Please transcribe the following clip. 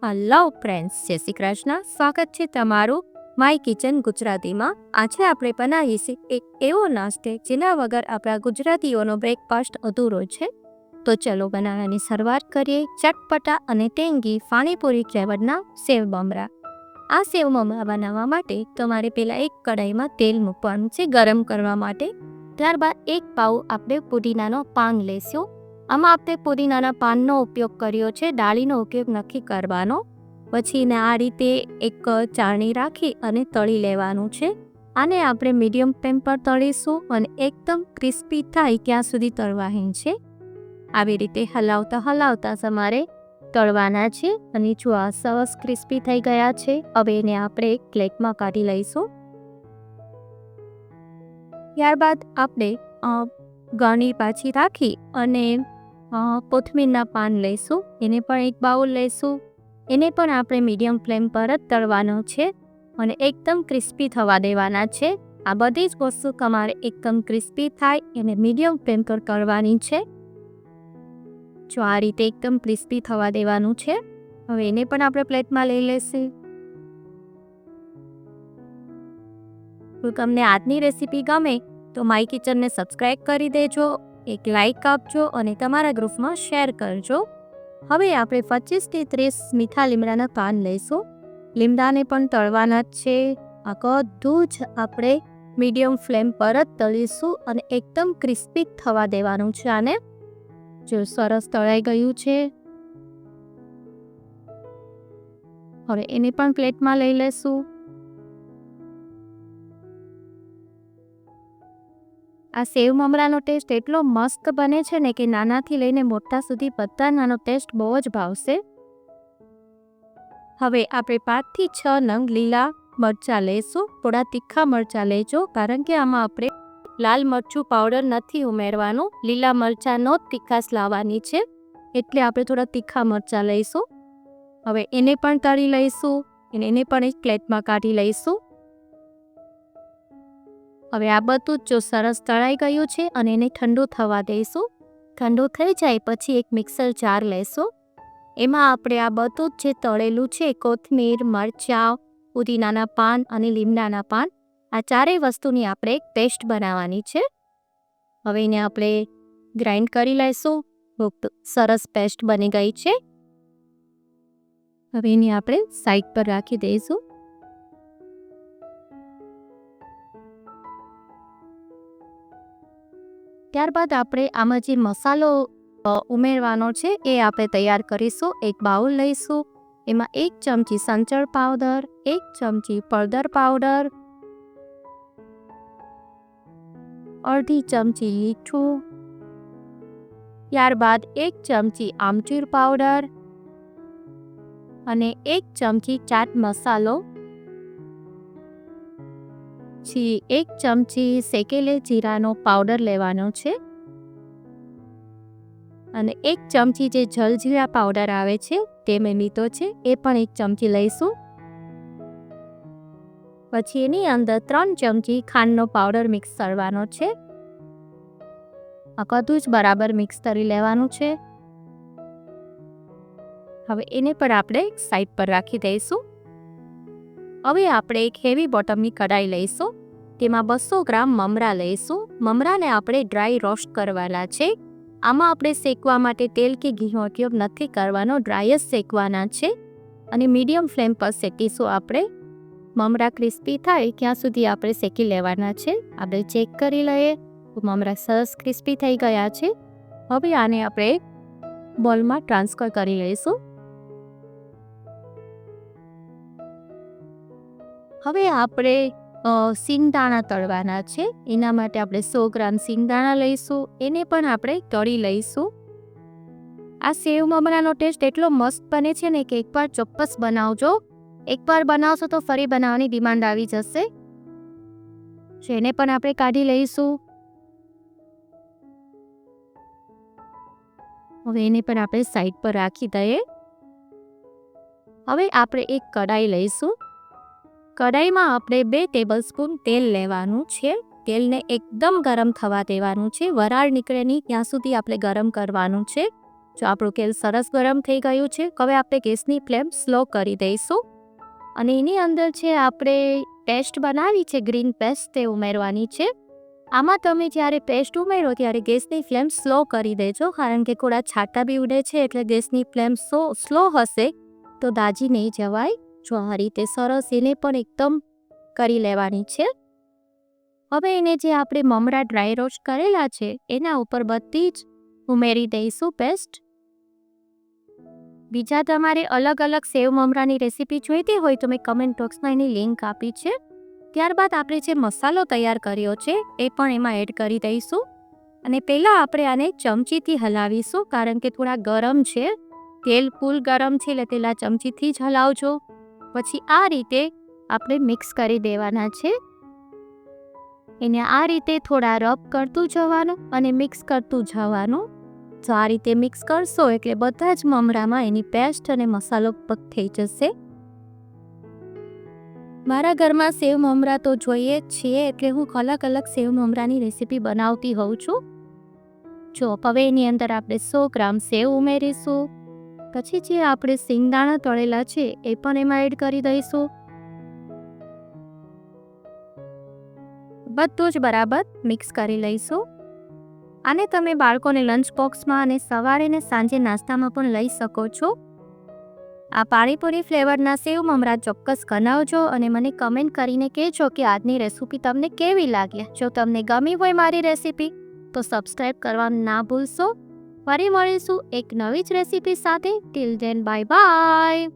Hello friends, જય શ્રી કૃષ્ણ. સ્વાગત છે તમારું માય કિચન ગુજરાતીમાં. આજે આપણે બનાવીશું એક એવો નાસ્તો જેના વગર આપણા ગુજરાતીઓનો બ્રેકફાસ્ટ અધૂરો છે. તો ચલો બનાવવાની શરૂઆત કરીએ. ચટપટા અને ટેંગી પાણીપુરી ફ્લેવરના સેવ મમરા. આ સેવ મમરા બનાવવા માટે તમારે પહેલાં એક કઢાઈમાં તેલ મૂકવાનું છે ગરમ કરવા માટે. ત્યારબાદ એક પાઉ આપણે પુદીનાનો પાન લઈશું. આમાં આપણે પુદીનાના પાનનો ઉપયોગ કર્યો છે, ડાળીનો ઉપયોગ નથી કરવાનો. પછી એને આ રીતે એક ચાળણી રાખી અને તળી લેવાનું છે. આને આપણે મીડિયમ ફ્લેમ પર તળીશું અને એકદમ ક્રિસ્પી થાય ત્યાં સુધી તળવાની છે. આવી રીતે હલાવતા તમારે તળવાના છે. અને જો આ સરસ ક્રિસ્પી થઈ ગયા છે, હવે એને આપણે એક પ્લેટમાં કાઢી લઈશું. ત્યારબાદ આપણે ગળણી પાછી રાખી અને કોથમીરના પાન લઈશું. એને પણ એક બાઉલ લઈશું. એને પણ આપણે મીડિયમ ફ્લેમ પર જ તળવાનો છે અને એકદમ ક્રિસ્પી થવા દેવાના છે. આ બધી જ વસ્તુ તમારે એકદમ ક્રિસ્પી થાય એને મીડિયમ ફ્લેમ પર તળવાની છે. જો આ રીતે એકદમ ક્રિસ્પી થવા દેવાનું છે. હવે એને પણ આપણે પ્લેટમાં લઈ લઈશું. જો તમને આજની રેસીપી ગમે તો માય કિચનને સબસ્ક્રાઈબ કરી દેજો, એક લાઈક આપજો અને તમારા ગ્રુપમાં શેર કરજો. હવે આપણે 25થી 30 મીઠા લીમડાના પાન લઈશું. લીમડાને પણ તળવાના જ છે. આ બધું જ આપણે મીડિયમ ફ્લેમ પર જ તળીશું અને એકદમ ક્રિસ્પી થવા દેવાનું છે. આને જો સરસ તળાઈ ગયું છે. હવે એને પણ પ્લેટમાં લઈ લઈશું. આ સેવ મમરાનો ટેસ્ટ એટલો મસ્ત બને છે ને કે નાનાથી લઈને મોટા સુધી બધાનો ટેસ્ટ બહુ જ ભાવશે. હવે આપણે 5થી 6 નંગ લીલા મરચાં લઈશું. થોડા તીખા મરચાં લેજો, કારણ કે આમાં આપણે લાલ મરચું પાવડર નથી ઉમેરવાનું. લીલા મરચાંનો જ તીખાશ લાવવાની છે, એટલે આપણે થોડા તીખા મરચાં લઈશું. હવે એને પણ તળી લઈશું અને એને પણ એક પ્લેટમાં કાઢી લઈશું. હવે આ બધું જ જો સરસ તળાઈ ગયું છે અને એને ઠંડુ થવા દઈશું. ઠંડુ થઈ જાય પછી એક મિક્સર જાર લેશું. એમાં આપણે આ બધું જ જે તળેલું છે, કોથમીર, મરચાં, પુદીનાના પાન અને લીમડાના પાન, આ ચારેય વસ્તુની આપણે એક પેસ્ટ બનાવવાની છે. હવે એને આપણે ગ્રાઇન્ડ કરી લઈશું. સરસ પેસ્ટ બની ગઈ છે. હવે એને આપણે સાઈડ પર રાખી દઈશું. ત્યારબાદ આપણે આમાં જે મસાલો ઉમેરવાનો છે એ આપણે તૈયાર કરીશું. એક બાઉલ લઈશું. એમાં 1 ચમચી સંચળ પાવડર, 1 ચમચી હળદર પાવડર, અડધી ચમચી મીઠું, ત્યારબાદ 1 ચમચી આમચૂર પાવડર અને 1 ચમચી ચાટ મસાલો, 1 ચમચી શેકેલે જીરાનો પાવડર લેવાનો છે અને 1 ચમચી જે જલજીરા પાવડર આવે છે તે મેં લીધો છે, એ પણ 1 ચમચી લઈશું. પછી એની અંદર 3 ચમચી ખાંડનો પાવડર મિક્સ કરવાનો છે. આ બધું જ બરાબર મિક્સ કરી લેવાનું છે. હવે એને પણ આપણે સાઈડ પર રાખી દઈશું. હવે આપણે એક હેવી બોટમની કઢાઈ લઈશું. તેમાં 200 ગ્રામ મમરા લઈશું. મમરાને આપણે ડ્રાય રોસ્ટ કરવાના છે. આમાં આપણે શેકવા માટે તેલ કે ઘીનો ઉપયોગ નથી કરવાનો, ડ્રાય જ શેકવાના છે અને મીડિયમ ફ્લેમ પર શેકીશું. આપણે મમરા ક્રિસ્પી થાય ત્યાં સુધી આપણે શેકી લેવાના છે. આપણે ચેક કરી લઈએ તો મમરા સરસ ક્રિસ્પી થઈ ગયા છે. હવે આને આપણે બોલમાં ટ્રાન્સફર કરી લઈશું. હવે આપણે સિંગદાણા તળવાના છે. એના માટે આપણે 100 ગ્રામ સિંગદાણા લઈશું. એને પણ આપણે તળી લઈશું. આ સેવ મમરાનો ટેસ્ટ એટલો મસ્ત બને છે ને કે એકવાર ચોક્કસ બનાવજો. એકવાર બનાવશો તો ફરી બનાવવાની ડિમાન્ડ આવી જશે. એને પણ આપણે કાઢી લઈશું. હવે એને પણ આપણે સાઈડ પર રાખી દઈએ. હવે આપણે એક કઢાઈ લઈશું. કઢાઈમાં આપણે 2 ટેબલસ્પૂન તેલ લેવાનું છે. તેલને એકદમ ગરમ થવા દેવાનું છે. વરાળ નીકળે નહીં ત્યાં સુધી આપણે ગરમ કરવાનું છે. જો આપણું તેલ સરસ ગરમ થઈ ગયું છે, હવે આપણે ગેસની ફ્લેમ સ્લો કરી દઈશું અને એની અંદર છે આપણે પેસ્ટ બનાવી છે ગ્રીન પેસ્ટ તે ઉમેરવાની છે. આમાં તમે જ્યારે પેસ્ટ ઉમેરો ત્યારે ગેસની ફ્લેમ સ્લો કરી દેજો, કારણ કે થોડા છાંટા બી ઉડે છે, એટલે ગેસની ફ્લેમ સ્લો હશે તો દાજી નહીં જવાય. જો આ રીતે સરસ એને પણ એકદમ કરી લેવાની છે. હવે એને જે આપણે મમરા ડ્રાય રોસ્ટ કરેલા છે એના ઉપર બધી જ ઉમેરી દઈશું પેસ્ટ. બીજા તમારે અલગ અલગ સેવ મમરાની રેસીપી જોઈતી હોય તો મેં કમેન્ટ બોક્સમાં એની લિંક આપી છે. ત્યારબાદ આપણે જે મસાલો તૈયાર કર્યો છે એ પણ એમાં એડ કરી દઈશું અને પહેલાં આપણે આને ચમચીથી હલાવીશું, કારણ કે થોડા ગરમ છે, તેલ ફૂલ ગરમ છે, એટલે પહેલાં ચમચીથી જ હલાવજો. પછી આ રીતે આપણે મિક્સ કરી દેવાના છે. એને આ રીતે થોડા રબ કરતું જવાનું અને મિક્સ કરતું જવાનું. તો આ રીતે મિક્સ કરશો એટલે બધા જ મમરામાં એની પેસ્ટ અને મસાલો પક થઈ જશે. મારા ઘરમાં સેવ મમરા તો જોઈએ જ છીએ, એટલે હું અલગ અલગ સેવ મમરાની રેસીપી બનાવતી હોઉં છું. જો હવે એની અંદર આપણે 100 ગ્રામ સેવ ઉમેરીશું. પછી જે આપણે સિંગદાણા તળેલા છે એ પણ એમાં એડ કરી દઈશું. બધું જ બરાબર મિક્સ કરી લઈશું. આને તમે બાળકોને લંચ બોક્સમાં અને સવારે ને સાંજે નાસ્તામાં પણ લઈ શકો છો. આ પાણીપુરી ફ્લેવરના સેવ મમરા ચોક્કસ બનાવજો અને મને કમેન્ટ કરીને કહેજો કે આજની રેસીપી તમને કેવી લાગી. જો તમને ગમી હોય મારી રેસીપી તો સબસ્ક્રાઈબ કરવાનું ના ભૂલશો. ફરી મળીશું એક નવી જ રેસીપી સાથે. Till then bye bye.